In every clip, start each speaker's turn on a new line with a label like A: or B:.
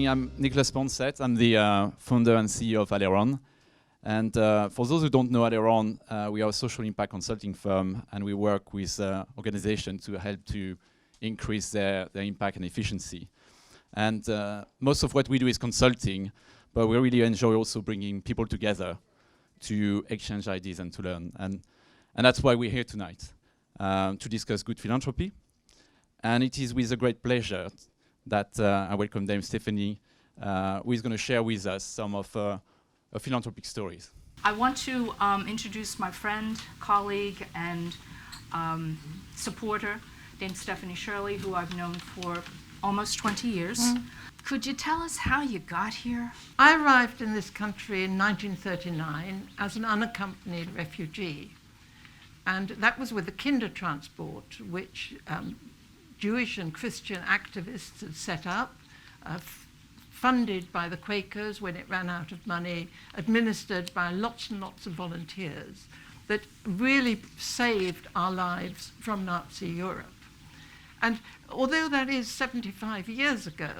A: morning, I'm Nicholas Ponset. I'm the founder and CEO of Aleron. And for those who don't know Aleron, we are a social impact consulting firm, and we work with organizations to help to increase their impact and efficiency. And most of what we do is consulting, but we really enjoy also bringing people together to exchange ideas and to learn. And that's why we're here tonight, to discuss good philanthropy. And it is with a great pleasure that I welcome Dame Stephanie, who is going to share with us some of her philanthropic stories.
B: I want to introduce my friend, colleague, and supporter, Dame Stephanie Shirley, who I've known for almost 20 years. Could you tell us how you got here?
C: I arrived in this country in 1939 as an unaccompanied refugee. And that was with the Kindertransport, which Jewish and Christian activists had set up, funded by the Quakers when it ran out of money, administered by lots and lots of volunteers, that really saved our lives from Nazi Europe. And although that is 75 years ago,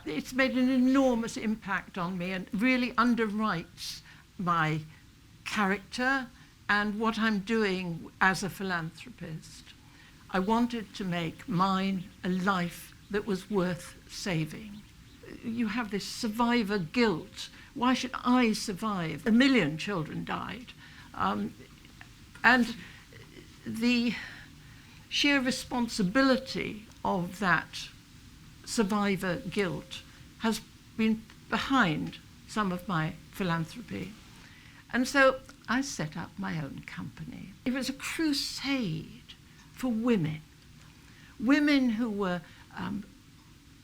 C: it's made an enormous impact on me and really underwrites my character and what I'm doing as a philanthropist. I wanted to make mine a life that was worth saving. You have this survivor guilt. Why should I survive? 1 million children died. And the sheer responsibility of that survivor guilt has been behind some of my philanthropy. And so I set up my own company. It was a crusade for women who were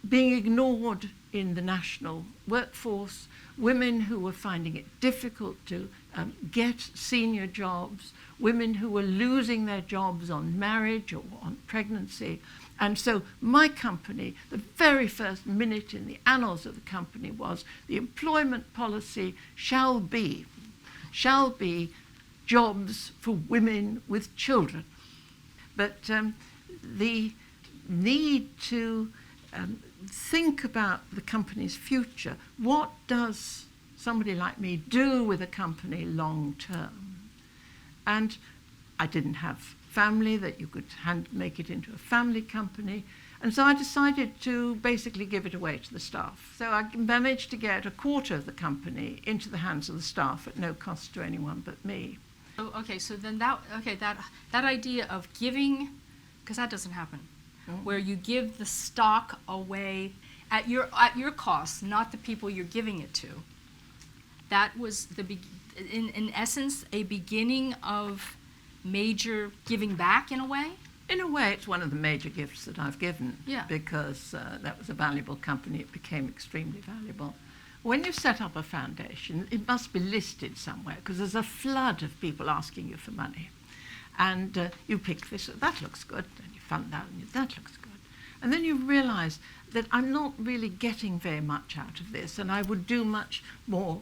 C: being ignored in the national workforce, women who were finding it difficult to get senior jobs, women who were losing their jobs on marriage or on pregnancy. And so my company, the very first minute in the annals of the company was the employment policy shall be jobs for women with children. But the need to think about the company's future. What does somebody like me do with a company long term? And I didn't have family that you could make it into a family company. And so I decided to basically give it away to the staff. So I managed to get a quarter of the company into the hands of the staff at no cost to anyone but me.
B: Oh, okay, so then that idea of giving, because that doesn't happen, where you give the stock away at your cost, not the people you're giving it to. That was in essence a beginning of major giving back in a way.
C: In a way, it's one of the major gifts that I've given,
B: yeah,
C: because that was a valuable company. It became extremely valuable. When you set up a foundation, it must be listed somewhere, because there's a flood of people asking you for money. And you pick this, that looks good, and you fund that, and that looks good. And then you realize that I'm not really getting very much out of this, and I would do much more,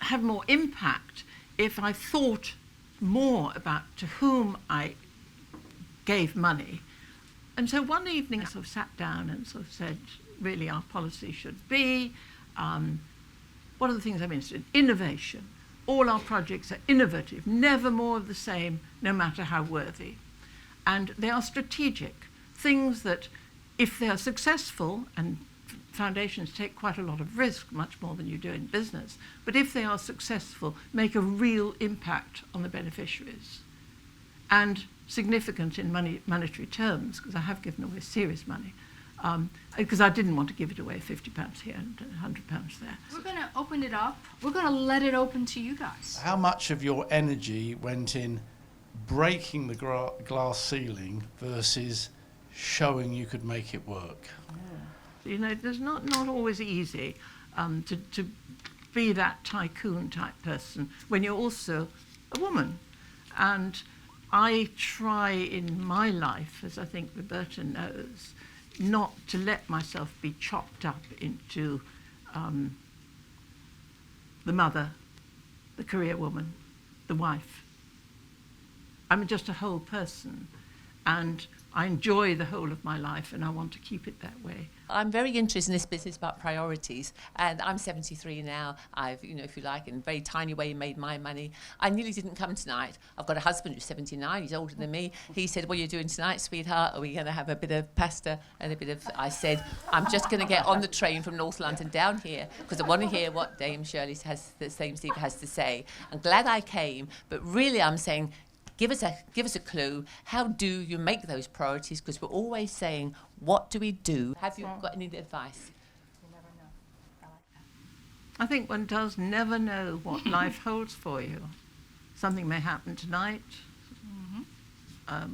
C: have more impact if I thought more about to whom I gave money. And so one evening I sort of sat down and sort of said, really our policy should be, what are the things I'm interested in? Innovation. All our projects are innovative, never more of the same, no matter how worthy. And they are strategic, things that if they are successful, and foundations take quite a lot of risk, much more than you do in business, but if they are successful, make a real impact on the beneficiaries. And significant in monetary terms, because I have given away serious money, because I didn't want to give it away, £50 here and £100 there.
B: We're going to open it up. We're going to let it open to you guys.
D: How much of your energy went in breaking the glass ceiling versus showing you could make it work?
C: Yeah. You know, it's not always easy to be that tycoon type person when you're also a woman. And I try in my life, as I think Roberta knows, not to let myself be chopped up into the mother, the career woman, the wife. I'm just a whole person. and I enjoy the whole of my life, and I want to keep it that way.
E: I'm very interested in this business about priorities, and I'm 73 now. I've, if you like, in a very tiny way made my money. I nearly didn't come tonight. I've got a husband who's 79, he's older than me. He said, "What are you doing tonight, sweetheart? Are we going to have a bit of pasta and a bit of..." I said, "I'm just going to get on the train from North London down here because I want to hear what Dame Shirley the same Steve has to say." I'm glad I came, but really I'm saying, give us a clue. How do you make those priorities? Because we're always saying, what do we do? Have you got any advice?
B: You never know. I like that.
C: I think one does never know what life holds for you. Something may happen tonight. I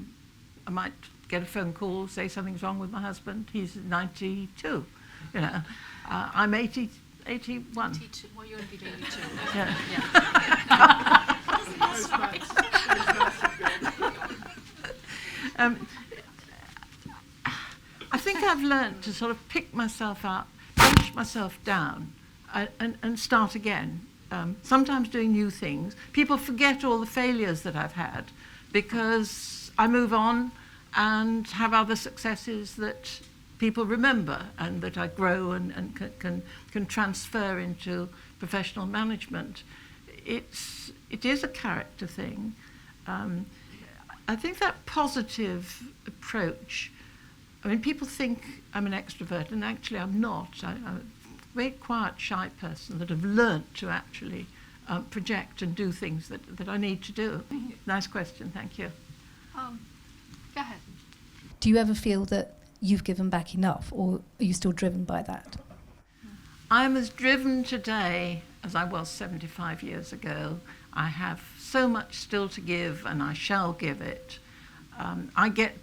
C: might get a phone call, say something's wrong with my husband. He's 92. I'm 81.
B: 82. Well, you're going to be 82.
C: Yeah.
B: Sorry.
C: I think I've learned to sort of pick myself up, punch myself down, and start again. Sometimes doing new things. People forget all the failures that I've had because I move on and have other successes that people remember and that I grow and can transfer into professional management. It is a character thing. I think that positive approach, I mean, people think I'm an extrovert, and actually I'm not. I'm a very quiet, shy person that have learnt to actually project and do things that I need to do. Nice question, thank you.
B: Go ahead.
F: Do you ever feel that you've given back enough, or are you still driven by that?
C: I'm as driven today as I was 75 years ago. I have so much still to give, and I shall give it. I get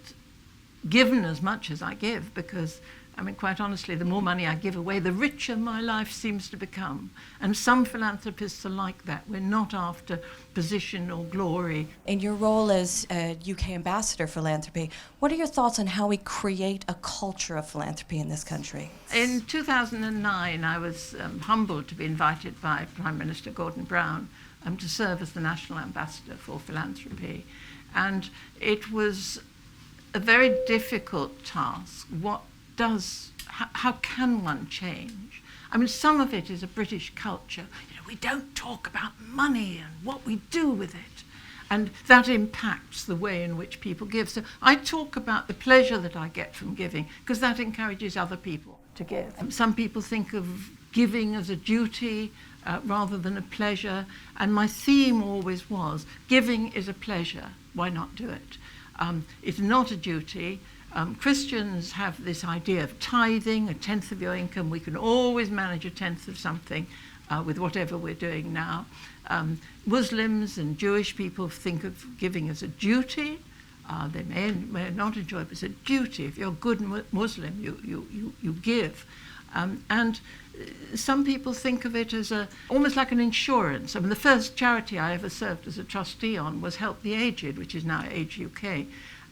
C: given as much as I give because, I mean, quite honestly, the more money I give away, the richer my life seems to become. And some philanthropists are like that. We're not after position or glory.
G: In your role as UK Ambassador for Philanthropy, what are your thoughts on how we create a culture of philanthropy in this country?
C: In 2009, I was humbled to be invited by Prime Minister Gordon Brown to serve as the National Ambassador for Philanthropy. And it was a very difficult task. How can one change? I mean, some of it is a British culture. We don't talk about money and what we do with it. And that impacts the way in which people give. So I talk about the pleasure that I get from giving because that encourages other people to give. Some people think of giving as a duty rather than a pleasure. And my theme always was, giving is a pleasure. Why not do it? It's not a duty. Christians have this idea of tithing, a tenth of your income. We can always manage a tenth of something with whatever we're doing now. Muslims and Jewish people think of giving as a duty. They may not enjoy it, but it's a duty. If you're a good Muslim, you give. And some people think of it as almost like an insurance. I mean, the first charity I ever served as a trustee on was Help the Aged, which is now Age UK.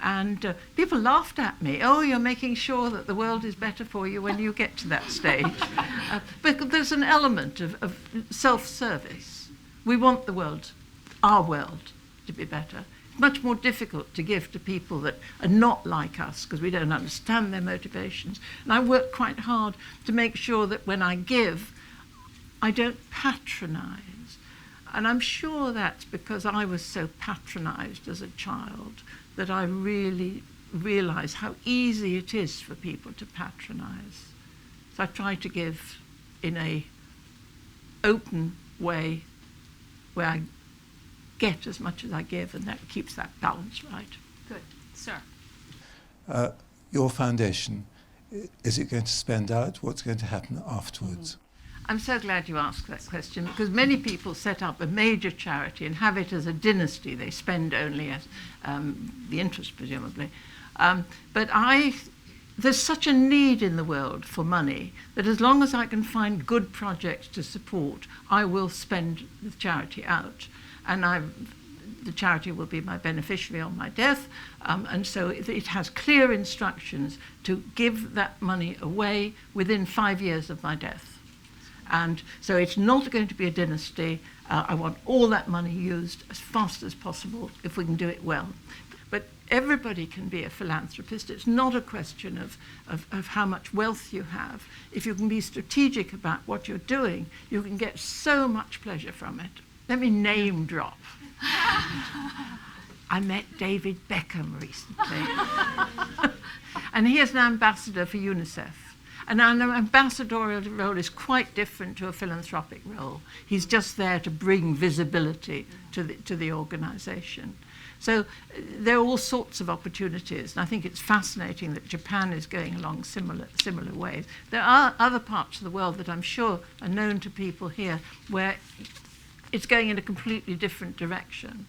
C: And people laughed at me. "Oh, you're making sure that the world is better for you when you get to that stage." But there's an element of self-service. We want the world, our world, to be better. It's much more difficult to give to people that are not like us because we don't understand their motivations. And I work quite hard to make sure that when I give, I don't patronize. And I'm sure that's because I was so patronized as a child that I really realize how easy it is for people to patronize. So I try to give in a open way where I get as much as I give, and that keeps that balance right.
B: Good. Sir.
H: Your foundation, is it going to spend out? What's going to happen afterwards?
C: I'm so glad you asked that question because many people set up a major charity and have it as a dynasty. They spend only as the interest, presumably. But there's such a need in the world for money that as long as I can find good projects to support, I will spend the charity out. And the charity will be my beneficiary on my death. And so it has clear instructions to give that money away within 5 years of my death. And so it's not going to be a dynasty. I want all that money used as fast as possible if we can do it well. But everybody can be a philanthropist. It's not a question of how much wealth you have. If you can be strategic about what you're doing, you can get so much pleasure from it. Let me name drop. I met David Beckham recently. And he is an ambassador for UNICEF. And an ambassadorial role is quite different to a philanthropic role. He's just there to bring visibility to the organisation. So there are all sorts of opportunities, and I think it's fascinating that Japan is going along similar ways. There are other parts of the world that I'm sure are known to people here where it's going in a completely different direction.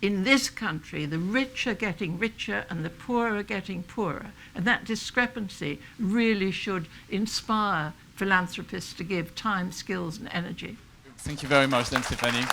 C: In this country, the rich are getting richer and the poor are getting poorer, and that discrepancy really should inspire philanthropists to give time, skills and energy.
A: Thank you very much, then, Stephanie.